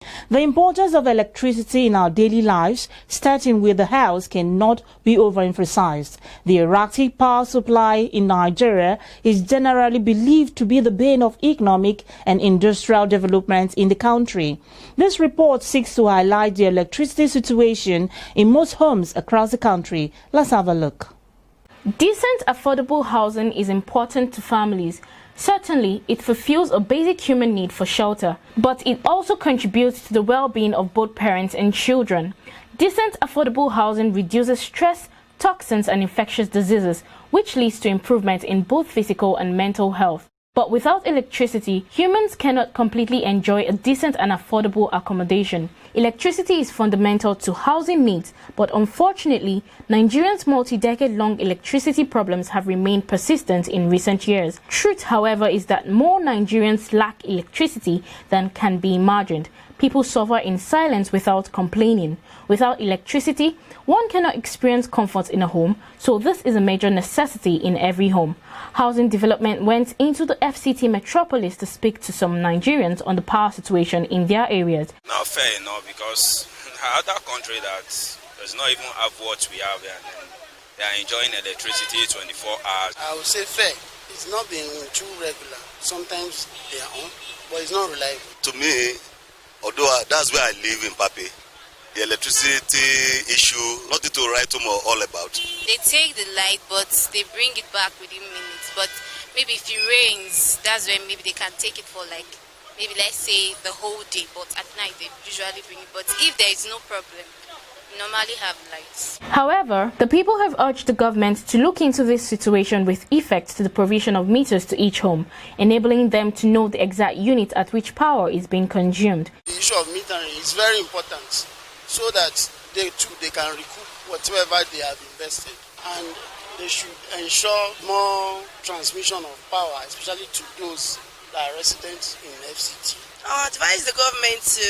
The importance of electricity in our daily lives, starting with the house, cannot be overemphasized. The erratic power supply in Nigeria is generally believed to be the bane of economic and industrial development in the country. This report seeks to highlight the electricity situation in most homes across the country. Let's have a look. Decent, affordable housing is important to families. Certainly, it fulfills a basic human need for shelter, but it also contributes to the well-being of both parents and children. Decent, affordable housing reduces stress, toxins, and infectious diseases, which leads to improvement in both physical and mental health. But without electricity, humans cannot completely enjoy a decent and affordable accommodation. Electricity is fundamental to housing needs, but unfortunately, Nigerians' multi-decade-long electricity problems have remained persistent in recent years. Truth, however, is that more Nigerians lack electricity than can be imagined. People suffer in silence without complaining. Without electricity, one cannot experience comfort in a home, so this is a major necessity in every home. Housing Development went into the FCT metropolis to speak to some Nigerians on the power situation in their areas. Not fair enough, because other country that does not even have what we have here, and they are enjoying electricity 24 hours. I would say fair. It's not been too regular. Sometimes they are on, but it's not reliable. To me, although that's where I live in Papi, the electricity issue, nothing to write home all about. They take the light, but they bring it back within minutes. But maybe if it rains, that's when maybe they can take it for maybe let's say the whole day. But at night they usually bring it. But if there is no problem, we normally have lights. However, the people have urged the government to look into this situation with effect to the provision of meters to each home, enabling them to know the exact unit at which power is being consumed. The issue of metering is very important, so that they can recoup whatever they have invested, and they should ensure more transmission of power, especially to those that are residents in FCT. I advise the government to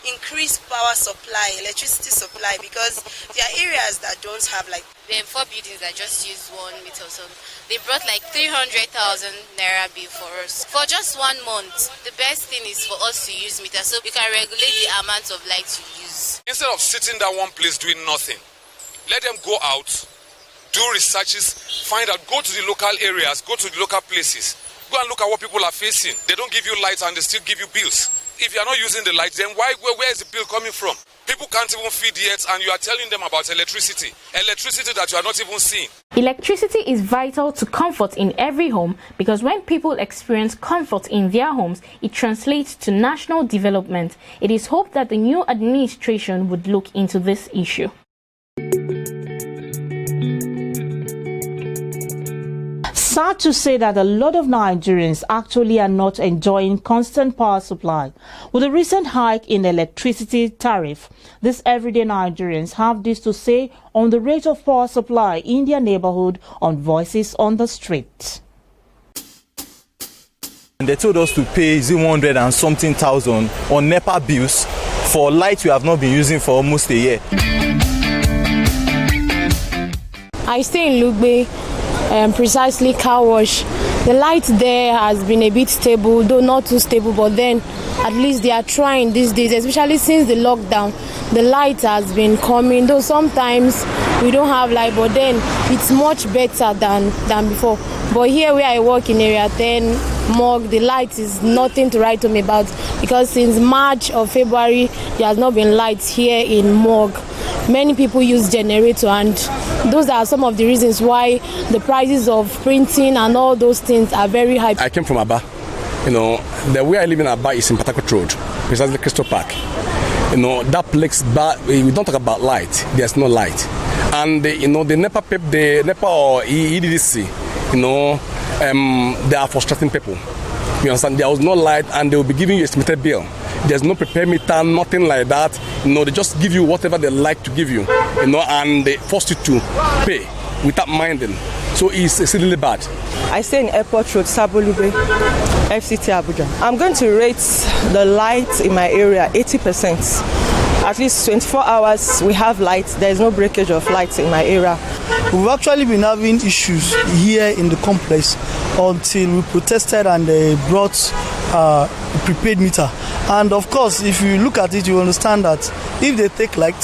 increase power supply, electricity supply, because there are areas that don't have there are 4 buildings that just use 1 meter, so they brought 300,000 naira bill for us for just 1 month. The best thing is for us to use meters so we can regulate the amount of light we use. Instead of sitting down one place doing nothing, let them go out, do researches, find out, go to the local areas, go to the local places, go and look at what people are facing. They don't give you lights and they still give you bills. If you are not using the lights, then where is the bill coming from? People can't even feed yet, and you are telling them about electricity that you are not even seeing. Electricity is vital to comfort in every home, because when people experience comfort in their homes, it translates to national development. It is hoped that the new administration would look into this issue. Sad to say that a lot of Nigerians actually are not enjoying constant power supply. With the recent hike in electricity tariff, these everyday Nigerians have this to say on the rate of power supply in their neighborhood on Voices on the Street. They told us to pay 100 and something thousand on NEPA bills for light we have not been using for almost a year. I stay in Lugbe. Precisely car wash. The light there has been a bit stable, though not too stable, but then at least they are trying these days, especially since the lockdown. The light has been coming, though sometimes we don't have light, but then it's much better than before. But here where I work in area 10 Morgue, the light is nothing to write home about, because since March or February there has not been lights here in Morgue. Many people use generator, and those are some of the reasons why the prices of printing and all those things are very high. I came from Aba. The way I live in Aba is in Patakot Road, precisely Crystal Park. That place, we don't talk about light. There's no light. And the NEPA or EDDC, they are frustrating people. You understand? There was no light, and they will be giving you a estimated bill. There's no prepare meter, nothing like that. They just give you whatever they like to give you, and they force you to pay without minding. So it's exceedingly bad. I stay in Airport Road, Sabolube, FCT Abuja. I'm going to rate the light in my area 80%. At least 24 hours we have light. There is no breakage of lights in my area. We've actually been having issues here in the complex until we protested and they brought prepaid meter. And of course, if you look at it, you understand that if they take light,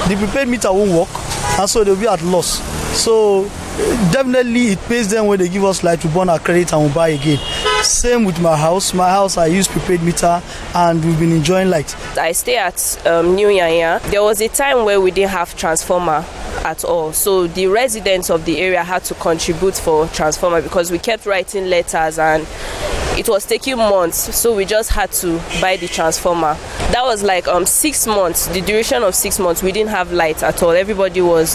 the prepaid meter won't work, and so they'll be at loss. So definitely it pays them when they give us light to burn our credit and we'll buy again. Same with my house. My house, I use prepaid meter and we've been enjoying light. I stay at New Yanya. There was a time where we didn't have transformer at all. So the residents of the area had to contribute for transformer because we kept writing letters and it was taking months. So we just had to buy the transformer. That was like 6 months, the duration of 6 months. We didn't have light at all. Everybody was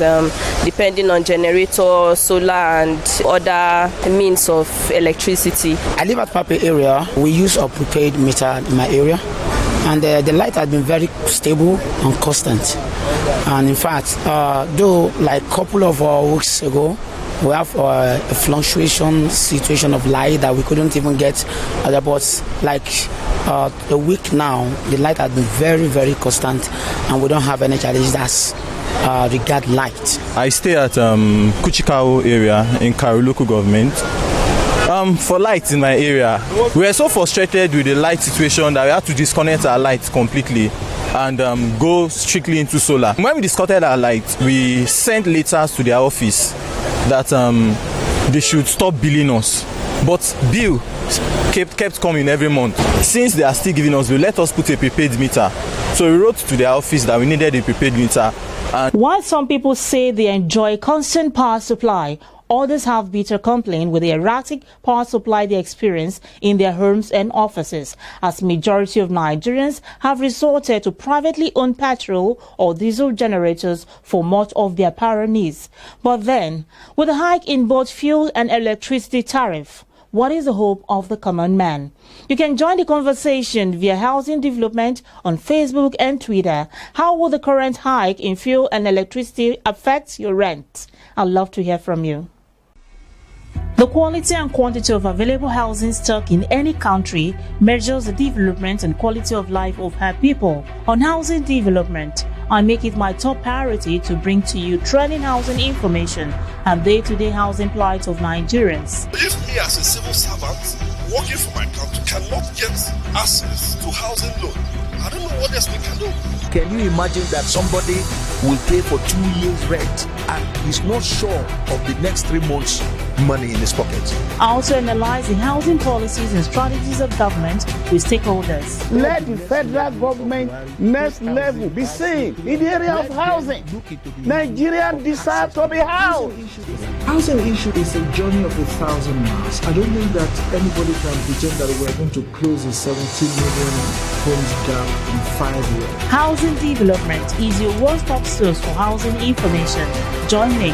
depending on generator, solar and other means of electricity. I live at Pape area. We use a prepaid meter in my area. And the light has been very stable and constant. And in fact, though like a couple of weeks ago, we have a fluctuation situation of light that we couldn't even get. But like a week now, the light has been very, very constant, and we don't have any challenges as regard light. I stay at Kuchikao area in Karu local government. For lights in my area, we were so frustrated with the light situation that we had to disconnect our lights completely and go strictly into solar. When we disconnected our lights, we sent letters to their office that they should stop billing us. But bill kept coming every month. Since they are still giving us bill, let us put a prepaid meter. So we wrote to their office that we needed a prepaid meter. While some people say they enjoy constant power supply, others have bitter complaint with the erratic power supply they experience in their homes and offices, as majority of Nigerians have resorted to privately owned petrol or diesel generators for much of their power needs. But then, with a hike in both fuel and electricity tariff, what is the hope of the common man? You can join the conversation via Housing Development on Facebook and Twitter. How will the current hike in fuel and electricity affect your rent? I'd love to hear from you. The quality and quantity of available housing stock in any country measures the development and quality of life of her people. On Housing Development, I make it my top priority to bring to you trending housing information and day-to-day housing plight of Nigerians. If me as a civil servant working for my country cannot get access to housing loan, I don't know what else we can do. Can you imagine that somebody will pay for 2 years rent and he's not sure of the next 3 months money in his pocket? I also analyze the housing policies and strategies of government with stakeholders. Let the federal government next level be seen in the area of housing. Nigerians deserve to be housed. Housing issue is a journey of 1,000 miles. I don't think that anybody can pretend that we're going to close the 17 million homes gap in 5 years. Housing Development is your one-stop source for housing information. Join me.